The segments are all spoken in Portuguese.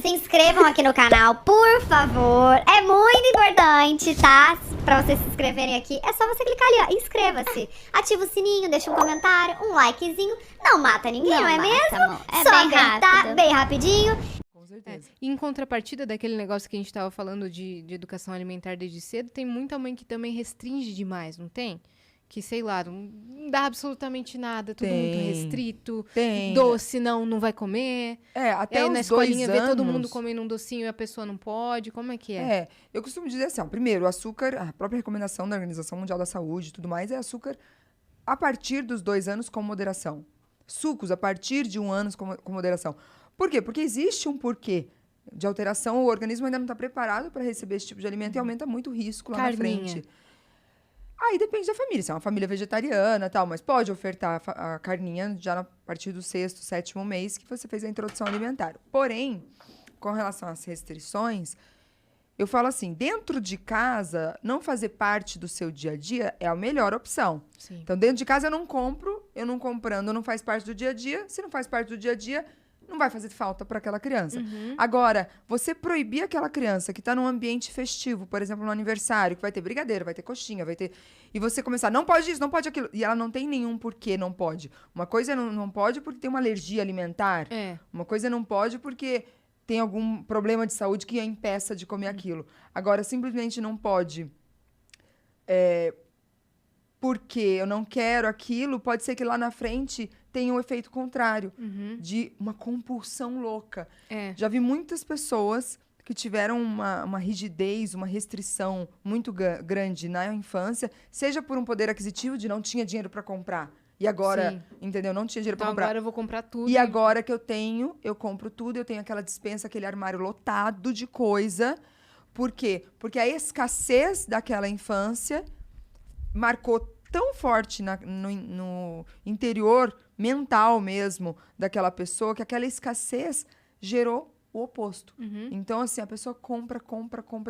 Se inscrevam aqui no canal, por favor. É muito importante, tá? Pra vocês se inscreverem aqui, é só você clicar ali, ó. Inscreva-se. Ativa o sininho, deixa um comentário, um likezinho. Não mata ninguém, não é mesmo? Amor. É só bem apertar rápido. bem rapidinho. Com certeza. Em contrapartida daquele negócio que a gente tava falando de educação alimentar desde cedo, tem muita mãe que também restringe demais, não tem? Que, sei lá, não dá absolutamente nada, tudo muito Tem. restrito. Tem. Doce não vai comer. Até Aí os na 2 escolinha anos... vê todo mundo comendo um docinho e a pessoa não pode. Como é que é? Eu costumo dizer assim, ó, primeiro, o açúcar, a própria recomendação da Organização Mundial da Saúde e tudo mais, é açúcar a partir dos 2 anos com moderação. Sucos a partir de 1 ano com moderação. Por quê? Porque existe um porquê de alteração, o organismo ainda não está preparado para receber esse tipo de alimento e aumenta muito o risco lá Carninha. na frente. Aí depende da família, se é uma família vegetariana e tal, mas pode ofertar a carninha já a partir do 6º, 7º mês que você fez a introdução alimentar. Porém, com relação às restrições, eu falo assim, dentro de casa, não fazer parte do seu dia a dia é a melhor opção. Sim. Então, dentro de casa eu não compro, eu não comprando não faz parte do dia a dia. Se não faz parte do dia a dia, não vai fazer falta para aquela criança. Agora, você proibir aquela criança que está num ambiente festivo, por exemplo, no aniversário, que vai ter brigadeiro, vai ter coxinha, vai ter... E você começar, não pode isso, não pode aquilo. E ela não tem nenhum porquê não pode. Uma coisa não pode porque tem uma alergia alimentar. Uma coisa não pode porque tem algum problema de saúde que a impeça de comer aquilo. Agora, simplesmente não pode... porque eu não quero aquilo, pode ser que lá na frente tenha um efeito contrário, de uma compulsão louca. Já vi muitas pessoas que tiveram uma rigidez, uma restrição muito grande na infância, seja por um poder aquisitivo de não tinha dinheiro para comprar. E agora, entendeu? Não tinha dinheiro Então para comprar. agora eu vou comprar tudo. E agora que eu compro tudo, eu tenho aquela despensa, aquele armário lotado de coisa. Por quê? Porque a escassez daquela infância marcou tão forte no interior mental mesmo daquela pessoa que aquela escassez gerou o oposto. Então, assim, a pessoa compra,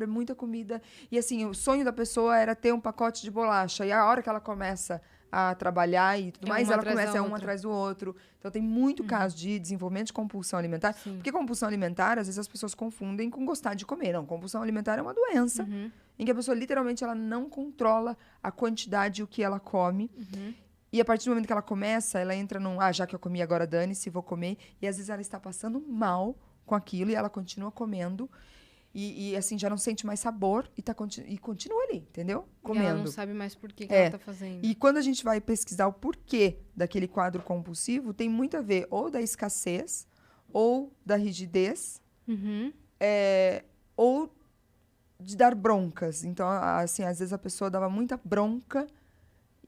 é muita comida. E, assim, o sonho da pessoa era ter um pacote de bolacha. E a hora que ela começa a trabalhar e tudo mais, uma ela atrás começa da um outra. atrás do outro. Então, tem muito caso de desenvolvimento de compulsão alimentar. Porque compulsão alimentar, às vezes, as pessoas confundem com gostar de comer. Não, compulsão alimentar é uma doença em que a pessoa, literalmente, ela não controla a quantidade e o que ela come. E a partir do momento que ela começa, ela entra num... já que eu comi, agora dane-se, vou comer. E, às vezes, ela está passando mal com aquilo e ela continua comendo. E assim, já não sente mais sabor e continua ali, entendeu? Comendo. E ela não sabe mais por que ela tá fazendo. E quando a gente vai pesquisar o porquê daquele quadro compulsivo, tem muito a ver ou da escassez, ou da rigidez, ou de dar broncas. Então, assim, às vezes a pessoa dava muita bronca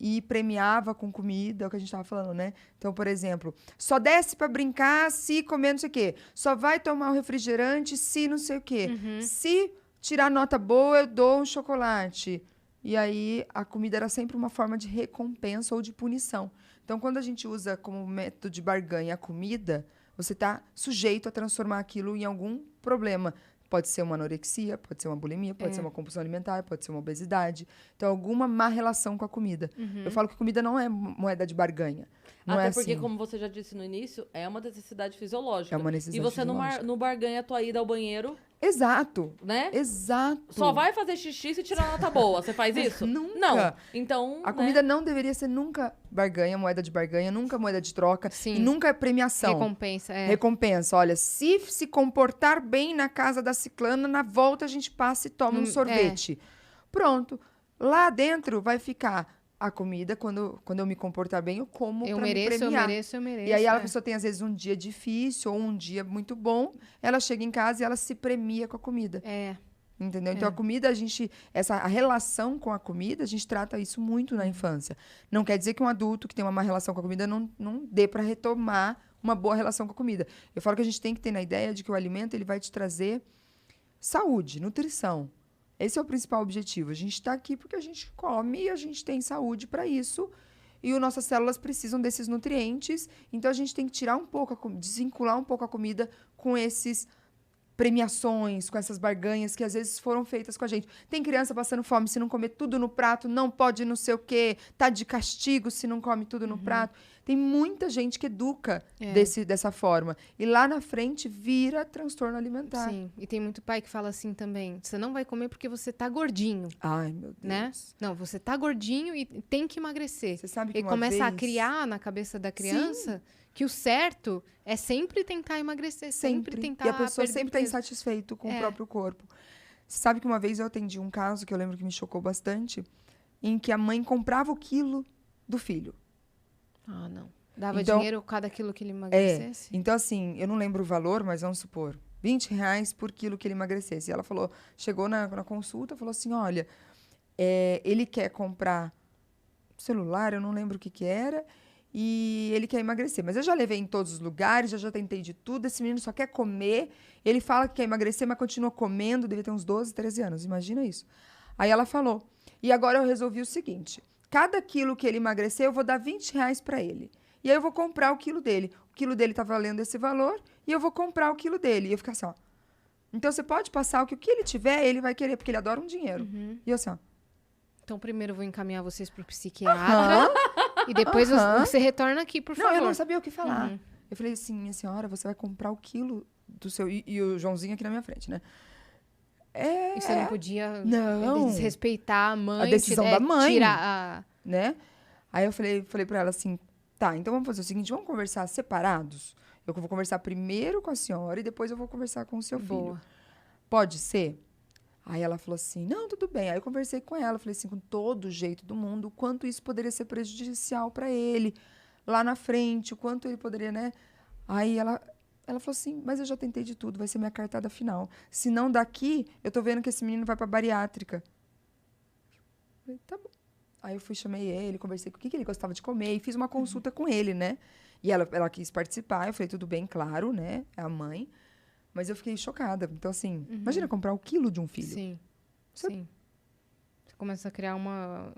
e premiava com comida, é o que a gente estava falando, né? Então, por exemplo, só desce para brincar se comer não sei o quê. Só vai tomar um refrigerante se não sei o quê. Se tirar nota boa, eu dou um chocolate. E aí, a comida era sempre uma forma de recompensa ou de punição. Então, quando a gente usa como método de barganha a comida, você está sujeito a transformar aquilo em algum problema. Pode ser uma anorexia, pode ser uma bulimia, pode ser uma compulsão alimentar, pode ser uma obesidade. Então, alguma má relação com a comida. Eu falo que comida não é moeda de barganha. Não Até é porque, assim. como você já disse no início, é uma necessidade fisiológica. É uma necessidade E você fisiológica. não barganha a tua ida ao banheiro, Exato. né? Exato. Só vai fazer xixi se tirar nota boa. Você faz isso? Nunca. Não. Então, A né? comida não deveria ser nunca barganha, moeda de barganha, nunca moeda de troca. Sim. E nunca é premiação. Recompensa, Recompensa. Olha, se comportar bem na casa da ciclana, na volta a gente passa e toma um sorvete. Pronto. Lá dentro vai ficar a comida, quando eu me comportar bem, eu como Eu pra me mereço, eu premiar. mereço, eu mereço. E aí a pessoa tem, às vezes, um dia difícil ou um dia muito bom, ela chega em casa e ela se premia com a comida. Entendeu? Então, a comida, a relação com a comida, a gente trata isso muito na infância. Não quer dizer que um adulto que tem uma má relação com a comida não dê para retomar uma boa relação com a comida. Eu falo que a gente tem que ter na ideia de que o alimento ele vai te trazer saúde, nutrição. Esse é o principal objetivo. A gente está aqui porque a gente come e a gente tem saúde para isso. E as nossas células precisam desses nutrientes. Então, a gente tem que tirar um pouco, desvincular um pouco a comida com esses premiações, com essas barganhas que às vezes foram feitas com a gente. Tem criança passando fome, se não comer tudo no prato, não pode não sei o quê, tá de castigo se não come tudo no prato. Tem muita gente que educa dessa forma. E lá na frente vira transtorno alimentar. Sim, e tem muito pai que fala assim também, você não vai comer porque você tá gordinho, Ai, meu Deus. né? Não, você tá gordinho e tem que emagrecer. Você sabe que E uma começa a vez- criar na cabeça da criança que o certo é sempre tentar emagrecer, sempre tentar E a pessoa perder sempre está peso. insatisfeito com o É. próprio corpo. Você sabe que uma vez eu atendi um caso que eu lembro que me chocou bastante, em que a mãe comprava o quilo do filho. Ah, não. Dava Então- dinheiro cada quilo que ele emagrecesse? Então, assim, eu não lembro o valor, mas vamos supor, R$ 20 por quilo que ele emagrecesse. E ela falou, chegou na consulta, falou assim, olha, ele quer comprar celular, eu não lembro o que era, e ele quer emagrecer. Mas eu já levei em todos os lugares, eu já tentei de tudo, esse menino só quer comer, ele fala que quer emagrecer, mas continua comendo, devia ter uns 12, 13 anos, imagina isso. Aí ela falou, e agora eu resolvi o seguinte, cada quilo que ele emagrecer, eu vou dar R$ 20 para ele. E aí eu vou comprar o quilo dele. O quilo dele tá valendo esse valor e eu vou comprar o quilo dele. E eu fico assim, ó. Então você pode passar o que ele tiver, ele vai querer, porque ele adora um dinheiro. E eu assim, ó. Então, primeiro eu vou encaminhar vocês pro psiquiatra e depois você retorna aqui, por Não, favor. eu não sabia o que falar. Eu falei assim, minha senhora, você vai comprar o quilo do seu... E o Joãozinho aqui na minha frente, né? E você não podia Não. desrespeitar a mãe. A decisão da mãe. Tirar a... Né? Aí eu falei pra ela assim, tá, então vamos fazer o seguinte, vamos conversar separados? Eu vou conversar primeiro com a senhora e depois eu vou conversar com o seu filho. Boa. Pode ser? Aí ela falou assim, não, tudo bem. Aí eu conversei com ela, falei assim, com todo o jeito do mundo, o quanto isso poderia ser prejudicial para ele lá na frente, o quanto ele poderia, né? Aí ela falou assim, mas eu já tentei de tudo, vai ser minha cartada final. Se não daqui, eu tô vendo que esse menino vai pra bariátrica. Eu falei, tá bom. Aí eu fui, chamei ele, conversei com o que ele gostava de comer e fiz uma consulta com ele, né? E ela quis participar, eu falei, tudo bem, claro, né? É a mãe. Mas eu fiquei chocada. Então, assim, imagina comprar o quilo de um filho. Sim, Você- sim. Você começa a criar uma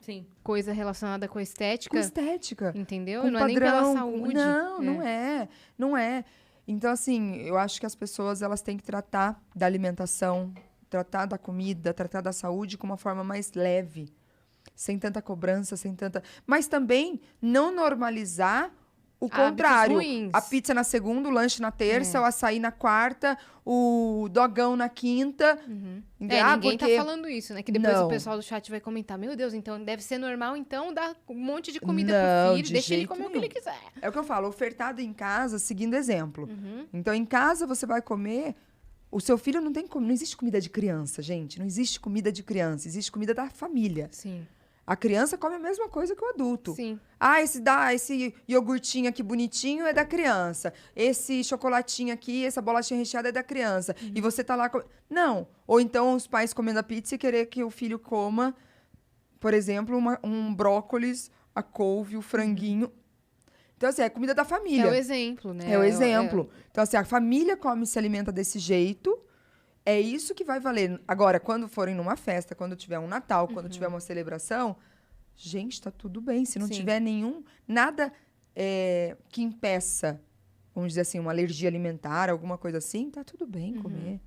Sim. coisa relacionada com a estética, Com estética. entendeu? Com Não é nem pela padrão. saúde. Não, não é. Não é. Então, assim, eu acho que as pessoas, elas têm que tratar da alimentação, tratar da comida, tratar da saúde com uma forma mais leve. Sem tanta cobrança, sem tanta... Mas também não normalizar o Hábitos contrário. ruins. A pizza na segunda, o lanche na terça, o açaí na quarta, o dogão na quinta. Ninguém tá falando isso, né? Que depois Não. o pessoal do chat vai comentar, meu Deus, então deve ser normal, então dar um monte de comida Não, pro filho, de deixa ele jeito comer o que ele nenhum. quiser. É o que eu falo, ofertado em casa, seguindo exemplo. Então, em casa, você vai comer... O seu filho não tem... Não existe comida de criança, gente. Não existe comida de criança. Existe comida da família. Sim, A criança come a mesma coisa que o adulto. sim. Ah, esse iogurtinho aqui bonitinho é da criança. Esse chocolatinho aqui, essa bolachinha recheada é da criança. E você tá lá... Não. Ou então os pais comendo a pizza e querer que o filho coma, por exemplo, um brócolis, a couve, o franguinho. Então, assim, é comida da família. É o exemplo, né? É o exemplo. Então, assim, a família come e se alimenta desse jeito. É isso que vai valer. Agora, quando forem numa festa, quando tiver um Natal, quando tiver uma celebração, gente, tá tudo bem. Se não Sim. tiver nada que impeça, vamos dizer assim, uma alergia alimentar, alguma coisa assim, tá tudo bem comer.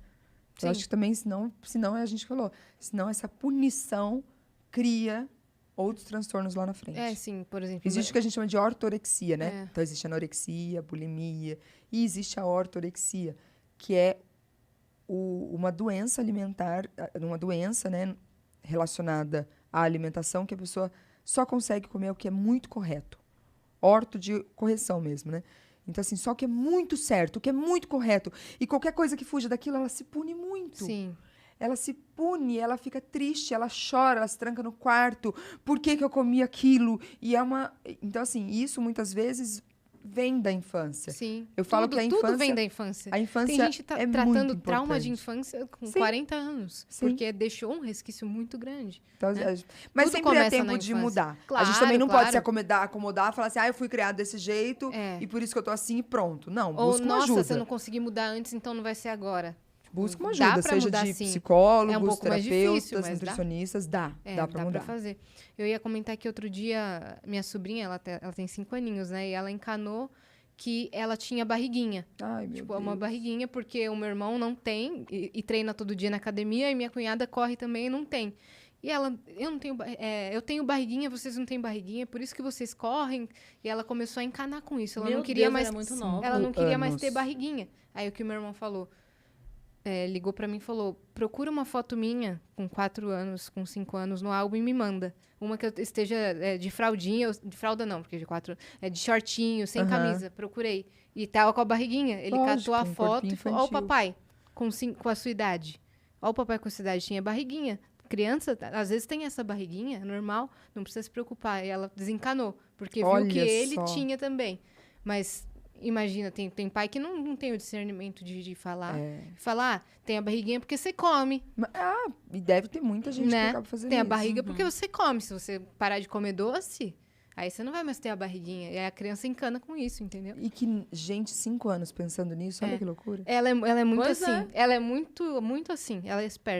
Sim. Eu acho que também, senão a gente falou, senão essa punição cria outros transtornos lá na frente. É, sim, por exemplo. Existe o que a gente chama de ortorexia, né? É. Então, existe a anorexia, bulimia. E existe a ortorexia, que é uma doença alimentar, uma doença, né, relacionada à alimentação, que a pessoa só consegue comer o que é muito correto. Orto de correção mesmo, né? Então, assim, só o que é muito certo, o que é muito correto. E qualquer coisa que fuja daquilo, ela se pune muito. Sim. Ela se pune, ela fica triste, ela chora, ela se tranca no quarto. Por que que eu comi aquilo? E é uma... Então, assim, isso muitas vezes vem da infância. Sim. Eu falo que a Tudo infância... vem da infância. A infância Tem gente é tratando muito trauma de importante. infância com Sim. 40 anos. Sim. Porque deixou um resquício muito grande. Então, né? mas Tudo sempre é começa tempo na de infância. mudar. a Claro, gente também não claro. pode se acomodar e falar assim, eu fui criado desse jeito É. e por isso que eu tô assim e pronto. Não, Ou, busca uma nossa, ajuda. você não conseguiu mudar antes, então não vai ser agora. Busca uma Dá ajuda, pra seja mudar, de sim. psicólogos, É um pouco mais terapeutas, difícil, mas dá. nutricionistas, dá pra mudar. fazer. Eu ia comentar que outro dia, minha sobrinha, ela tem 5 aninhos, né? E ela encanou que ela tinha barriguinha. Ai, meu Tipo, uma Deus. barriguinha, porque o meu irmão não tem e treina todo dia na academia, e minha cunhada corre também e não tem. E ela, eu não tenho, eu tenho barriguinha, vocês não têm barriguinha, por isso que vocês correm. E ela começou a encanar com isso. Ela Meu não queria Deus, mais, ela é muito nova. ela não queria mais anos. ter barriguinha. Aí o que o meu irmão falou, ligou pra mim e falou, procura uma foto minha com 4 anos, com 5 anos no álbum e me manda. Uma que eu esteja de fraldinha, de fralda não, porque de 4 de shortinho, sem Aham. camisa. Procurei. E tava com a barriguinha. Ele Lógico, catou a um foto corpinho e falou, ó o infantil. papai, com a sua idade. Ó o papai com a sua idade, tinha barriguinha. Criança, às vezes tem essa barriguinha, é normal, não precisa se preocupar. E ela desencanou, porque viu Olha que ele só. tinha também. Mas imagina, tem pai que não tem o discernimento de falar. É. Falar, tem a barriguinha porque você come, E deve ter muita gente né? que acaba fazendo Tem a isso. barriga porque você come. Se você parar de comer doce, aí você não vai mais ter a barriguinha. E aí a criança encana com isso, entendeu? E que, gente, 5 anos pensando nisso, olha É. que loucura. Ela é muito Pois assim. é. Ela é muito, muito assim. Ela é esperta.